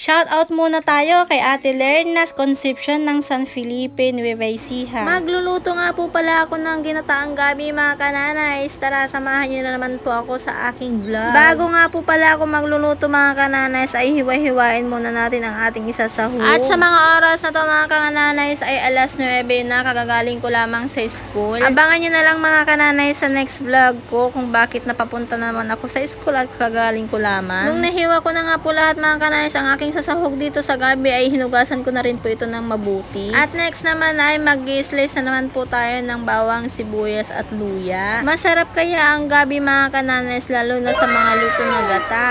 Shoutout muna tayo kay Ate Lernas Concepcion ng San Felipe, Nueva Ecija. Magluluto nga po pala ako ng ginataang gabi mga kananays. Tara, samahan nyo na naman po ako sa aking vlog. Bago nga po pala ako magluluto mga kananays, ay hiwa-hiwain muna natin ang ating isasahog. At sa mga oras na to mga kananays ay alas 9 na, kagagaling ko lamang sa school. Abangan nyo na lang mga kananays sa next vlog ko kung bakit napapunta naman ako sa school at kagagaling ko lamang. Nung nahiwa ko na nga po lahat mga kananays, ang aking sasahog dito sa gabi ay hinugasan ko na rin po ito ng mabuti. At next naman ay mag-slice na naman po tayo ng bawang, sibuyas at luya. Masarap kaya ang gabi mga kananes, lalo na sa mga luto na gata,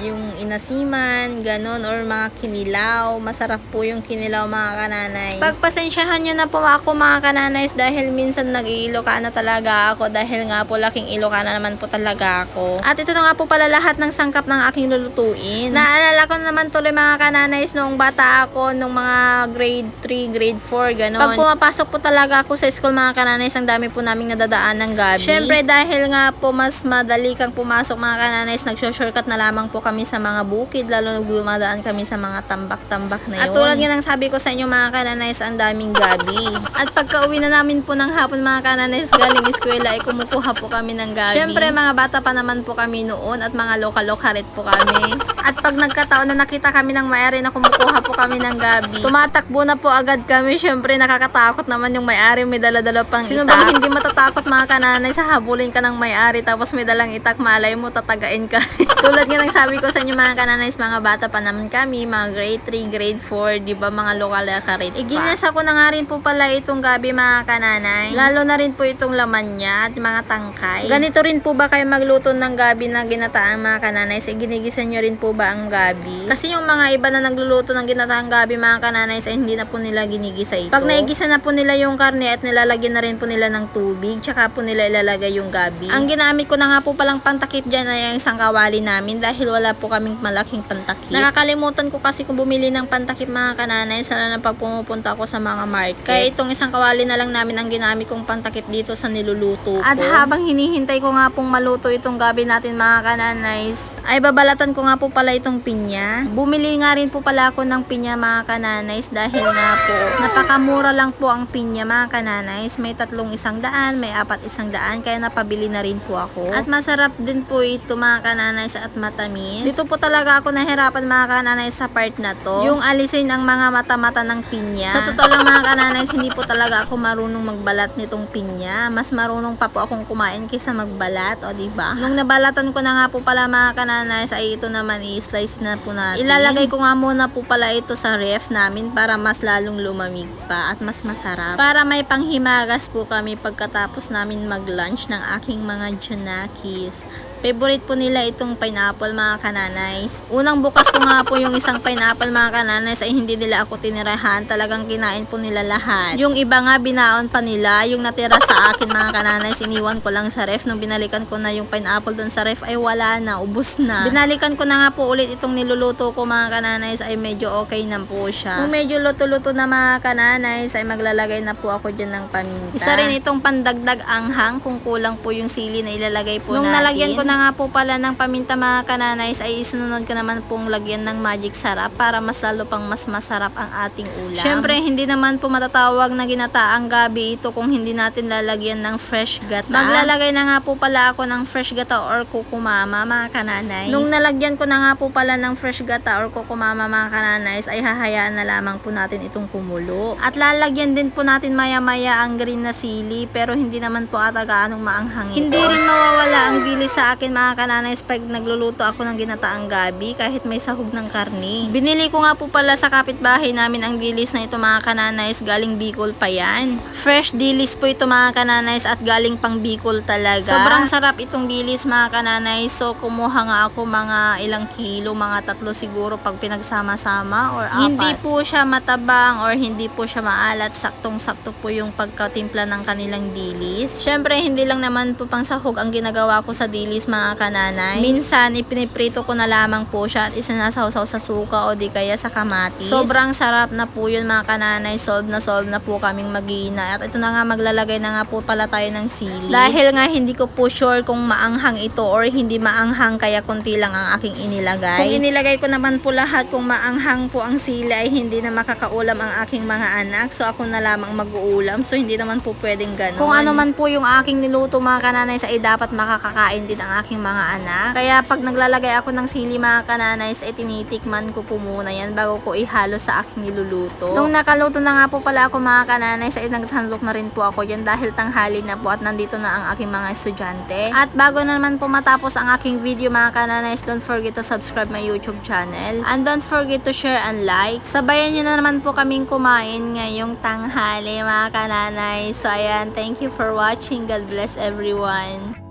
yung inasiman, ganon, or mga kinilaw. Masarap po yung kinilaw mga kananay. Pagpasensyahan nyo na po ako mga kananays dahil minsan nag-iilokana talaga ako dahil nga po laking Ilocana naman po talaga ako. At ito na nga po pala lahat ng sangkap ng aking lulutuin. Naalala ko naman tuloy mga kananays noong bata ako, nung mga grade 3, grade 4, ganon. Pag pumapasok po talaga ako sa school mga kananays, ang dami po naming nadadaan ng gabi. Syempre dahil nga po mas madali kang pumasok mga kananays, nagshortcut na lamang po kami sa mga bukid, lalo na dumadaan kami sa mga tambak-tambak na yun. At tulad nga ng sabi ko sa inyo mga kananays, ang daming gabi. At pagka uwi na namin po ng hapon mga kananays galing eskwela, ay kumukuha po kami ng gabi. Syempre mga bata pa naman po kami noon at mga loka-lokaret po kami. At pag nagkataon na nakita kami ng may-ari na kumukuha po kami ng gabi, tumatakbo na po agad kami. Syempre nakakatakot naman yung may-ari, may dala-dala pang itak. Sino bang hindi matatakot mga kananay sa habulin ka ng may-ari tapos may dalang itak, malay mo tatagain ka. Tulad nga ng sabi ko sa inyo mga kananay, mga bata pa naman kami, mga grade 3, grade 4, di ba, mga lokal karit pa. Iginasa ko na nga rin po pala itong gabi mga kananay, lalo na rin po itong laman niya at mga tangkay. Ganito rin po ba kayo magluto ng gabi na ginataan mga kananay? Ginigisa nyo rin po ba ang gabi? Kasi yung mga iba na nagluluto ng ginataang gabi mga kananay ay hindi na po nila ginigisa ito. Pag naigisa na po nila yung karne at nilalagyan na rin po nila ng tubig, tsaka po nila ilalagay yung gabi. Ang ginamit ko na nga po palang pantakip dyan ay ang isang kawali namin dahil wala po kaming malaking pantakip. Nakakalimutan ko kasi kung bumili ng pantakip mga kananay, sana na pag pumupunta ako sa mga market. Kaya itong isang kawali na lang namin ang ginamit kong pantakip dito sa niluluto ko. At habang hinihintay ko nga pong maluto itong gabi natin mga kananay, ay babalatan ko nga po pala itong pinya. Bumili nga rin po pala ako ng pinya mga kananays dahil nga po napakamura lang po ang pinya mga kananays. May 3 100, may 4 100, kaya napabili na rin po ako. At masarap din po ito mga kananays at matamis. Dito po talaga ako nahirapan mga kananays sa part na to, yung alisin ang mga mata-mata ng pinya. Sa totoo lang mga kananays, hindi po talaga ako marunong magbalat nitong pinya. Mas marunong pa po akong kumain kaysa magbalat, o diba? Nung nabalatan ko na nga po pala mga kananays, ay ito naman i-slice na po natin. Ilalagay ko nga muna po pala ito sa ref namin para mas lalong lumamig pa at mas masarap. Para may panghimagas po kami pagkatapos namin mag-lunch ng aking mga Janakis. Favorite po nila itong pineapple mga kananays. Unang bukas ko nga po yung isang pineapple mga kananays ay hindi nila ako tinirahan. Talagang kinain po nila lahat. Yung iba nga binaon pa nila. Yung natira sa akin mga kananays, iniwan ko lang sa ref. Nung binalikan ko na yung pineapple dun sa ref ay wala na, ubos na. Binalikan ko na nga po ulit itong niluluto ko mga kananays ay medyo okay na po siya. Kung medyo luto-luto na mga kananays ay maglalagay na po ako dyan ng paminta. Isa rin itong pandagdag anghang kung kulang po yung sili na ilalagay po natin. Nung nalagyan ko na nga po pala ng paminta mga kananays ay isunod ko naman pong lagyan ng magic sarap para mas lalo pang mas masarap ang ating ulam. Syempre hindi naman po matatawag na ginataang gabi ito kung hindi natin lalagyan ng fresh gata. Maglalagay na nga po pala ako ng fresh gata or kukumama mga kananays. Nung nalagyan ko na nga po pala ng fresh gata or kukumama mga kananays ay hahayaan na lamang po natin itong kumulo. At lalagyan din po natin maya-maya ang green na sili pero hindi naman po ata gaanong maanghangin. Hindi rin mawawala ang dili sa akin mga kananays pag nagluluto ako ng ginataang gabi kahit may sahog ng karni. Binili ko nga po pala sa kapitbahay namin ang dilis na ito mga kananays, galing Bicol pa yan. Fresh dilis po ito mga kananays at galing pang Bicol talaga. Sobrang sarap itong dilis mga kananays. So kumuha nga ako mga ilang kilo, mga 3 siguro pag pinagsama-sama or 4. Hindi po siya matabang or hindi po siya maalat, saktong-sakto po yung pagkatimpla ng kanilang dilis. Syempre hindi lang naman po pang sahog ang ginagawa ko sa dilis mga kananay. Minsan, ipiniprito ko na lamang po siya at isinasawsaw sa suka o di kaya sa kamatis. Sobrang sarap na po yun mga kananay. Solve na po kaming mag-iina. At ito na nga, maglalagay na nga po pala tayo ng sili. Dahil nga hindi ko po sure kung maanghang ito or hindi maanghang, kaya konti lang ang aking inilagay. Kung inilagay ko naman po lahat, kung maanghang po ang sili ay hindi na makakaulam ang aking mga anak. So ako na lamang mag-uulam. So hindi naman po pwedeng ganon. Kung ano man po yung aking niluto mga kananay ay dapat makakakain din ang aking mga anak. Kaya pag naglalagay ako ng sili mga kananay ay tinitikman ko po muna yan bago ko ihalo sa aking niluluto. Nung nakaluto na nga po pala ako mga kananay ay nagsanlok na rin po ako yan dahil tanghali na po at nandito na ang aking mga estudyante. At bago naman po matapos ang aking video mga kananay, don't forget to subscribe my YouTube channel. And don't forget to share and like. Sabayan nyo na naman po kaming kumain ngayong tanghali mga kananay. So ayan, thank you for watching. God bless everyone.